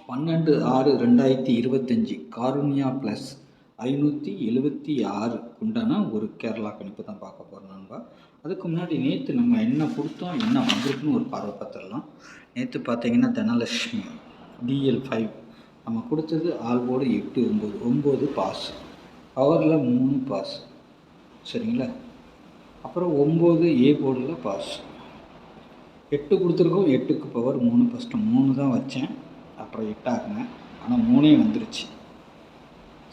12/6/2025 Karunya plus 576 உண்டான ஒரு கேரளா கணிப்பு தான் பார்க்க போகிறோம் நண்பா. அதுக்கு முன்னாடி நேற்று நம்ம என்ன கொடுத்தோம், என்ன வந்திருக்குன்னு ஒரு பார்வை பார்த்துடலாம். நேற்று பார்த்தீங்கன்னா தனலட்சுமி DL5 நம்ம கொடுத்தது ஆல்போர்டு 8 9 பாஸ், பவரில் 3 பாஸ், சரிங்களா. அப்புறம் 9 ஏ போர்டில் பாஸ், 8 கொடுத்துருக்கோம். 8க்கு பவர் 3, ஃபஸ்ட்டு 3 தான் வச்சேன், அப்புறம் 8 ஆகுங்க. ஆனால் 3 வந்துருச்சு.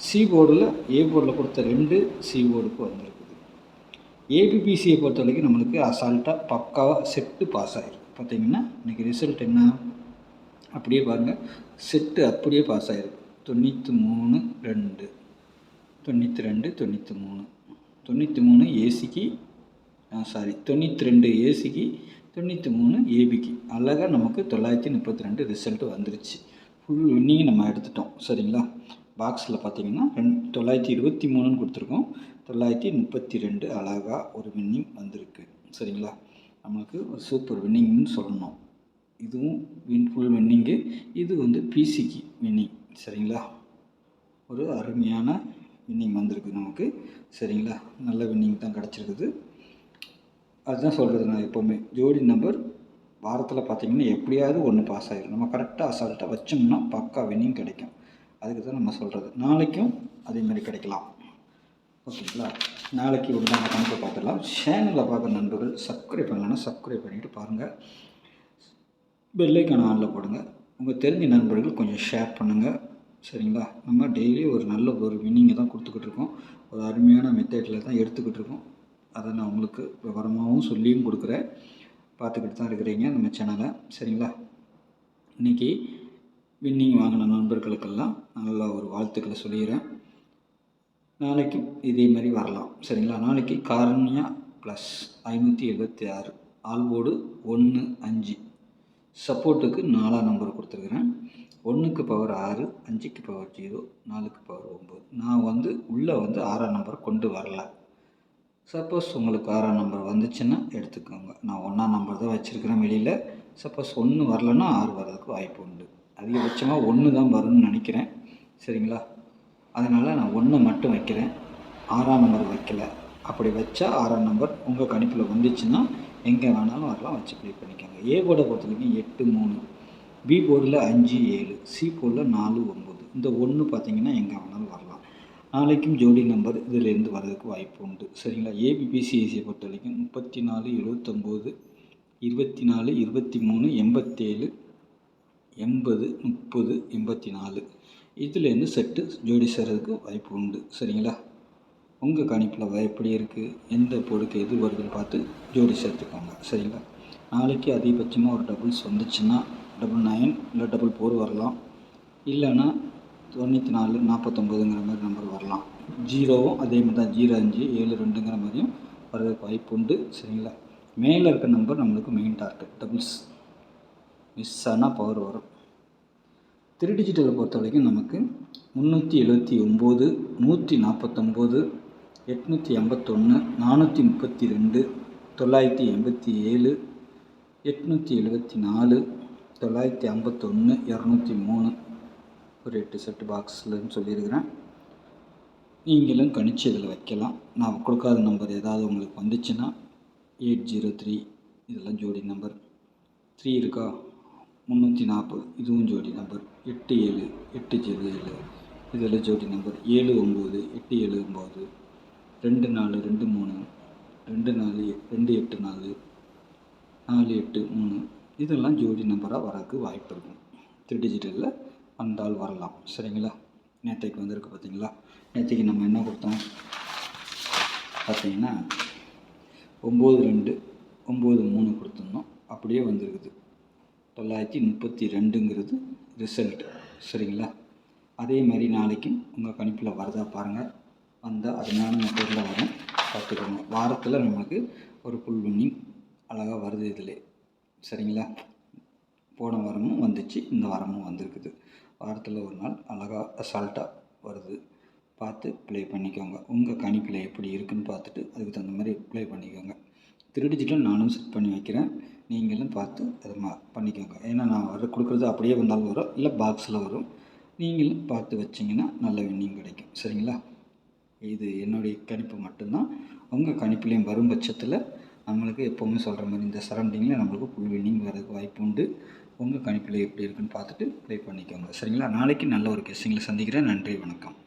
சி போர்டில் ஏ போர்டில் கொடுத்த 2 சி போர்டுக்கு வந்திருக்குது. ஏபிபிசியை பொறுத்த வரைக்கும் நம்மளுக்கு அசால்ட்டாக பக்காவாக செட்டு பாஸ் ஆகிருக்கு. பார்த்தீங்கன்னா இன்றைக்கி ரிசல்ட் என்ன அப்படியே பாருங்கள், செட்டு அப்படியே பாஸ் ஆகிருக்கு. 93 2 92 93 93 ஏசிக்கு 92 ஏசிக்கு 93 ஏபிக்கு அழகாக நமக்கு 932 ரிசல்ட்டு வந்துருச்சு. ஃபுல் வின்னிங் நம்ம எடுத்துட்டோம், சரிங்களா. பாக்ஸில் பார்த்தீங்கன்னா 923 கொடுத்துருக்கோம், 932 அழகாக ஒரு வின்னிங் வந்திருக்கு, சரிங்களா. நம்மளுக்கு ஒரு சூப்பர் வின்னிங்னு சொல்லணும். இதுவும் ஃபுல் வின்னிங்கு, இது வந்து பிசிக்கு வின்னிங், சரிங்களா. ஒரு அருமையான வின்னிங் வந்திருக்கு நமக்கு, சரிங்களா. நல்ல வின்னிங் தான் கிடச்சிருக்குது. அதுதான் சொல்கிறது நான் எப்போவுமே, ஜோடி நம்பர் வாரத்தில் பார்த்திங்கன்னா எப்படியாவது ஒன்று பாஸ் ஆகிடும். நம்ம கரெக்டாக அசால்ட்டாக வச்சோம்னா பக்கா வின்னிங் கிடைக்கும். அதுக்கு தான் நம்ம சொல்கிறது. நாளைக்கும் அதேமாதிரி கிடைக்கலாம், ஓகேங்களா. நாளைக்கு உண்டான கணக்கை பார்த்துடலாம். சேனலில் பார்க்குற நண்பர்கள் சப்ஸ்கிரைப் பண்ணலன்னா சப்ஸ்கிரைப் பண்ணிவிட்டு பாருங்கள், பெல்லைக்கான ஆனில் போடுங்க. உங்கள் தெரிஞ்ச நண்பர்கள் கொஞ்சம் ஷேர் பண்ணுங்கள், சரிங்களா. நம்ம டெய்லி ஒரு நல்ல ஒரு வின்னிங்கை தான் கொடுத்துக்கிட்டு இருக்கோம், ஒரு அருமையான மெத்தடில் தான் எடுத்துக்கிட்டு இருக்கோம். அதை நான் உங்களுக்கு விவரமாகவும் சொல்லியும் கொடுக்குறேன், பார்த்துக்கிட்டு தான் இருக்கிறீங்க நம்ம சேனலை, சரிங்களா. இன்றைக்கி வின்னிங் வாங்கின நண்பர்களுக்கெல்லாம் நல்லா ஒரு வாழ்த்துக்களை சொல்லிக்கிறேன். நாளைக்கும் இதே மாதிரி வரலாம், சரிங்களா. நாளைக்கு காருண்யா ப்ளஸ் 576 ஆல்போர்டு 1 5 சப்போர்ட்டுக்கு 4ஆம் நம்பர் கொடுத்துருக்குறேன். 1க்கு பவர் 6, 5க்கு பவர் 0, 4க்கு பவர் 9. நான் வந்து உள்ளே வந்து 6ஆம் நம்பர் கொண்டு வரல. சப்போஸ் உங்களுக்கு 6ஆம் நம்பர் வந்துச்சுன்னா எடுத்துக்கோங்க. நான் 1ஆம் நம்பர் தான் வச்சுருக்கிறேன் வெளியில். சப்போஸ் 1 வரலன்னா 6 வர்றதுக்கு வாய்ப்பு உண்டு. அதிகபட்சமாக 1 தான் வரும்னு நினைக்கிறேன், சரிங்களா. அதனால் நான் 1 மட்டும் வைக்கிறேன், 6ஆம் நம்பர் வைக்கல. அப்படி வச்சா 6ஆம் நம்பர் உங்கள் கணிப்பில் வந்துச்சுன்னா எங்கே வேணாலும் வரலாம், வச்சு ப்ளே பண்ணிக்கோங்க. ஏ போர்டை பொறுத்த வரைக்கும் 8 3, பி போர்டில் 5 7, சி போர்டில் 4 9. இந்த 1 பார்த்திங்கன்னா எங்கே வேணாலும் வரலாம். நாளைக்கும் ஜோடி நம்பர் இதிலேருந்து வர்றதுக்கு வாய்ப்பு உண்டு, சரிங்களா. ஏபிபிசிஐசியை பொறுத்த வரைக்கும் 34 79 24 23 87 80 30 84 இதுலேருந்து செட்டு ஜோடி சேர்றதுக்கு வாய்ப்பு உண்டு, சரிங்களா. உங்கள் கணிப்பில் எப்படி இருக்குது, எந்த போர்டுக்கு எது வருதுன்னு பார்த்து ஜோடி சேர்த்துக்கோங்க, சரிங்களா. நாளைக்கு அதிகபட்சமாக ஒரு டபுள்ஸ் வந்துச்சுன்னா 99 இல்லை 44 வரலாம், இல்லைன்னா 94 49ங்கிற மாதிரி நம்பர் வரலாம். ஜீரோவும் அதே மாதிரி தான், 05 72ங்கிற மாதிரியும் வர்றதுக்கு வாய்ப்பு உண்டு, சரிங்களா. மேலே இருக்க நம்பர் நம்மளுக்கு மெயின் டார்கெட். டபுள்ஸ் மிஸ் ஆனால் பவர் வரும். 3 டிஜிட்டலை பொறுத்த வரைக்கும் நமக்கு 379 149 881 432 987 874 951 203 ஒரு 8 செட்டு பாக்ஸ்லன்னு சொல்லியிருக்கிறேன். நீங்களும் கணிச்சு இதில் வைக்கலாம். நான் கொடுக்காத நம்பர் ஏதாவது உங்களுக்கு வந்துச்சுன்னா 803 இதெல்லாம் ஜோடி நம்பர். 3 இருக்கா, 340 இதுவும் ஜோடி நம்பர். 87 807 இதில் ஜோடி நம்பர். 79 879 24 23 24 284 483 இதெல்லாம் ஜோடி நம்பராக வரதுக்கு வாய்ப்பு இருக்கும். 3 டிஜிட்டலில் வந்தால் வரலாம், சரிங்களா. நேற்றைக்கு வந்திருக்கு பார்த்தீங்களா. நேற்றைக்கு நம்ம என்ன கொடுத்தோம் பார்த்தீங்கன்னா 92 93 கொடுத்துருந்தோம், அப்படியே வந்துருக்குது. 932ங்கிறது ரிசல்ட், சரிங்களா. அதே மாதிரி நாளைக்கும் உங்கள் கணிப்பில் வரதா பாருங்கள். வந்தால் அருமையான மெத்தடில் வரும், பார்த்துக்கோங்க. வாரத்தில் நம்மளுக்கு ஒரு ஃபுல் வின்னிங் அழகாக வருது இதில், சரிங்களா. போன வாரமும் வந்துச்சு, இந்த வாரமும் வந்திருக்குது. வாரத்தில் ஒரு நாள் அழகாக அசால்ட்டாக வருது, பார்த்து ப்ளே பண்ணிக்கோங்க. உங்கள் கணிப்பில் எப்படி இருக்குதுன்னு பார்த்துட்டு அதுக்கு தகுந்த மாதிரி ப்ளே பண்ணிக்கோங்க. 3 டிஜிட்டல் நானும் செட் பண்ணி வைக்கிறேன், நீங்களும் பார்த்து அதை பண்ணிக்கோங்க. ஏன்னா நான் கொடுக்குறது அப்படியே வந்தாலும் வரும், இல்லை பாக்ஸில் வரும். நீங்களும் பார்த்து வச்சிங்கன்னா நல்ல வின்னிங் கிடைக்கும். சரிங்களா? இது என்னுடைய கணிப்பு மட்டும்தான். உங்கள் கணிப்புலேயும் வரும் பட்சத்தில் நம்மளுக்கு எப்போவுமே சொல்கிற மாதிரி இந்த சரௌண்டிங்கில் நம்மளுக்கு ஃபுல் வின்னிங் வரதுக்கு வாய்ப்பு உண்டு. உங்கள் கணிப்பில் எப்படி இருக்குன்னு பார்த்துட்டு ப்ளே பண்ணிக்கோங்க. சரிங்களா? நாளைக்கு நல்ல ஒரு கெஸ்ஸிங்கில் சந்திக்கிறேன். நன்றி, வணக்கம்.